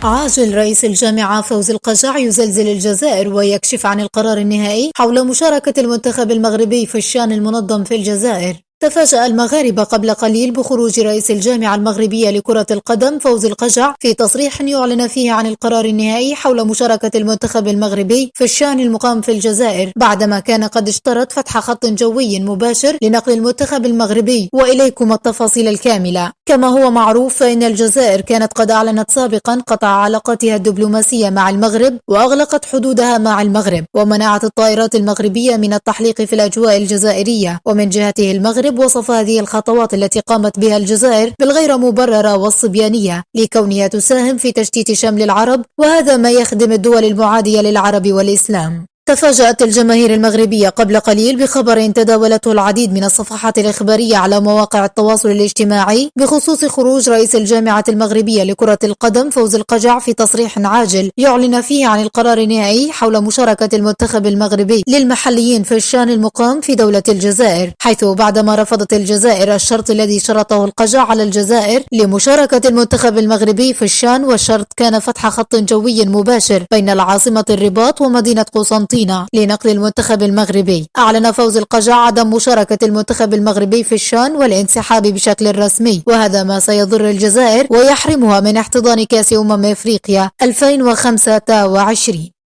عاجل رئيس الجامعة فوزي القجع يزلزل الجزائر ويكشف عن القرار النهائي حول مشاركة المنتخب المغربي في الشأن المنظم في الجزائر. تفاجأ المغاربة قبل قليل بخروج رئيس الجامعة المغربية لكرة القدم فوزي القجع في تصريح يعلن فيه عن القرار النهائي حول مشاركة المنتخب المغربي في الشأن المقام في الجزائر، بعدما كان قد اشترط فتح خط جوي مباشر لنقل المنتخب المغربي، وإليكم التفاصيل الكاملة. كما هو معروف فإن الجزائر كانت قد أعلنت سابقا قطع علاقاتها الدبلوماسية مع المغرب وأغلقت حدودها مع المغرب، ومنعت الطائرات المغربية من التحليق في الأجواء الجزائرية. ومن جهته المغرب وصف هذه الخطوات التي قامت بها الجزائر بالغير مبررة والصبيانية لكونها تساهم في تشتيت شمل العرب، وهذا ما يخدم الدول المعادية للعرب والإسلام. تفاجأت الجماهير المغربية قبل قليل بخبر تداولته العديد من الصفحات الإخبارية على مواقع التواصل الاجتماعي بخصوص خروج رئيس الجامعة المغربية لكرة القدم فوزي القجع في تصريح عاجل يعلن فيه عن القرار النهائي حول مشاركة المنتخب المغربي للمحليين في الشأن المقام في دولة الجزائر، حيث بعدما رفضت الجزائر الشرط الذي شرطه القجع على الجزائر لمشاركة المنتخب المغربي في الشأن، والشرط كان فتح خط جوي مباشر بين العاصمة الرباط ومدينة قسنطينة لنقل المنتخب المغربي. أعلن فوزي القجع عدم مشاركة المنتخب المغربي في الشأن والانسحاب بشكل رسمي، وهذا ما سيضر الجزائر ويحرمها من احتضان كأس أمم أفريقيا 2025.